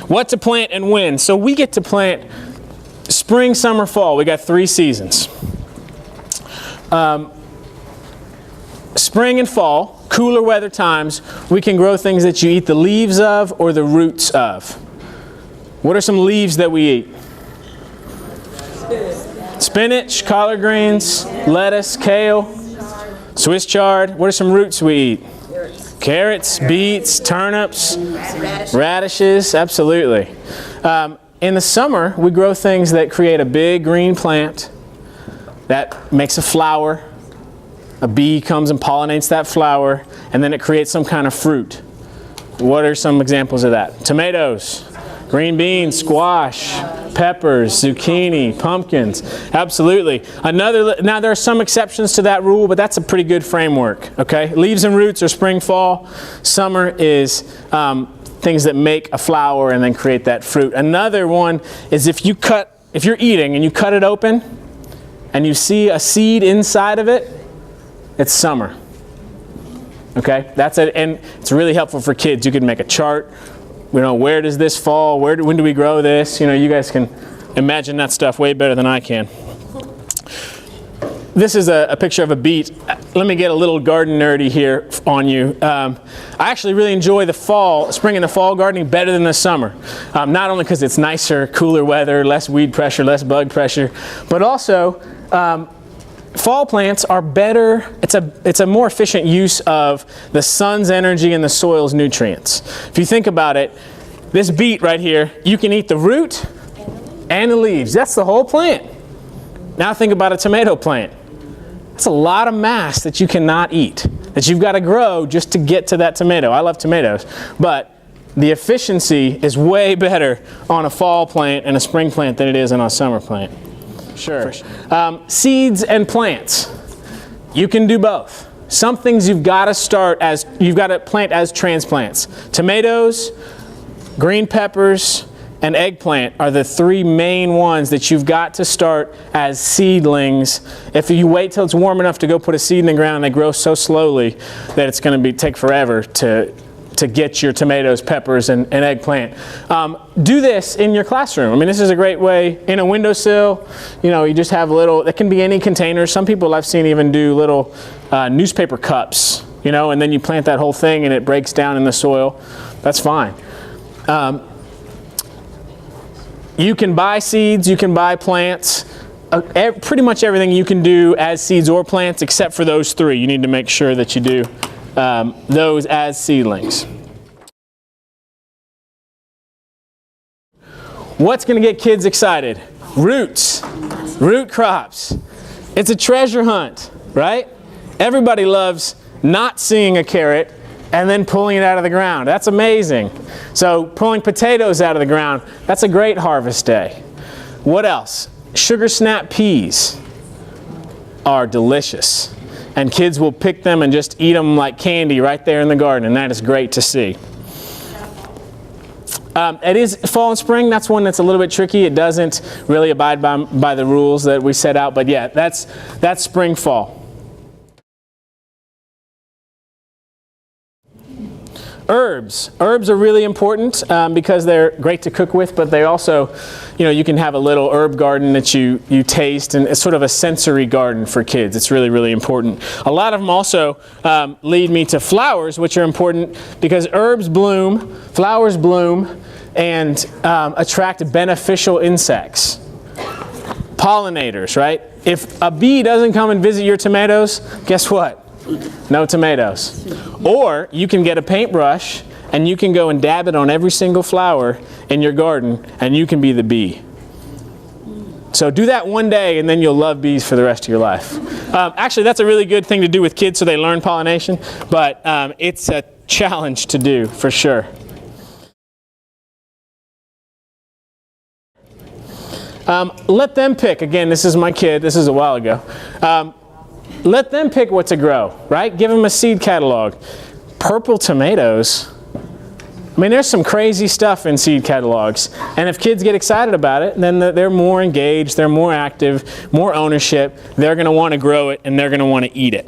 What to plant and when. So we get to plant spring, summer, fall. We got 3 seasons. Spring and fall, cooler weather times, we can grow things that you eat the leaves of or the roots of. What are some leaves that we eat? Spinach, collard greens, lettuce, kale, Swiss chard. What are some roots we eat? Carrots, beets, turnips, radishes, absolutely. In the summer, we grow things that create a big green plant that makes a flower. A bee comes and pollinates that flower, and then it creates some kind of fruit. What are some examples of that? Tomatoes, green beans, squash, peppers, zucchini, pumpkins. Absolutely. Now there are some exceptions to that rule, but that's a pretty good framework. Okay, leaves and roots are spring, fall. Summer is things that make a flower and then create that fruit. Another one is if you're eating and you cut it open and you see a seed inside of it, it's summer. Okay, that's it, and it's really helpful for kids. You can make a chart. You know, where does this fall? When do we grow this? You know, you guys can imagine that stuff way better than I can. This is a picture of a beet. Let me get a little garden nerdy here on you. I actually really enjoy the fall, spring and the fall gardening better than the summer. Not only because it's nicer, cooler weather, less weed pressure, less bug pressure, but also fall plants are better. It's a more efficient use of the sun's energy and the soil's nutrients. If you think about it, this beet right here, you can eat the root and the leaves. That's the whole plant. Now think about a tomato plant. That's a lot of mass that you cannot eat, that you've got to grow just to get to that tomato. I love tomatoes, but the efficiency is way better on a fall plant and a spring plant than it is on a summer plant. Sure. Seeds and plants. You can do both. Some things you've got to plant as transplants. Tomatoes, green peppers, and eggplant are the 3 main ones that you've got to start as seedlings. If you wait till it's warm enough to go put a seed in the ground, they grow so slowly that it's going to take forever to get your tomatoes, peppers, and eggplant. Do this in your classroom. I mean, this is a great way. In a windowsill, you know, you just have it can be any container. Some people I've seen even do little newspaper cups, you know, and then you plant that whole thing and it breaks down in the soil. That's fine. You can buy seeds, you can buy plants. Pretty much everything you can do as seeds or plants except for those 3. You need to make sure that you do those as seedlings. What's going to get kids excited? Roots, root crops. It's a treasure hunt, right? Everybody loves not seeing a carrot and then pulling it out of the ground. That's amazing. So pulling potatoes out of the ground, that's a great harvest day. What else? Sugar snap peas are delicious. And kids will pick them and just eat them like candy right there in the garden, and that is great to see. It is fall and spring. That's one that's a little bit tricky. It doesn't really abide by the rules that we set out, but yeah, that's spring, fall. Herbs. Herbs are really important because they're great to cook with, but they also, you know, you can have a little herb garden that you taste, and it's sort of a sensory garden for kids. It's really, really important. A lot of them also lead me to flowers, which are important because herbs bloom, flowers bloom, and attract beneficial insects. Pollinators, right? If a bee doesn't come and visit your tomatoes, guess what? No tomatoes. Or you can get a paintbrush and you can go and dab it on every single flower in your garden and you can be the bee. So do that one day and then you'll love bees for the rest of your life. Actually, that's a really good thing to do with kids so they learn pollination, but it's a challenge to do for sure. Let them pick. Again, this is my kid. This is a while ago. Let them pick what to grow, right? Give them a seed catalog. Purple tomatoes. I mean, there's some crazy stuff in seed catalogs. And if kids get excited about it, then they're more engaged, they're more active, more ownership. They're going to want to grow it and they're going to want to eat it.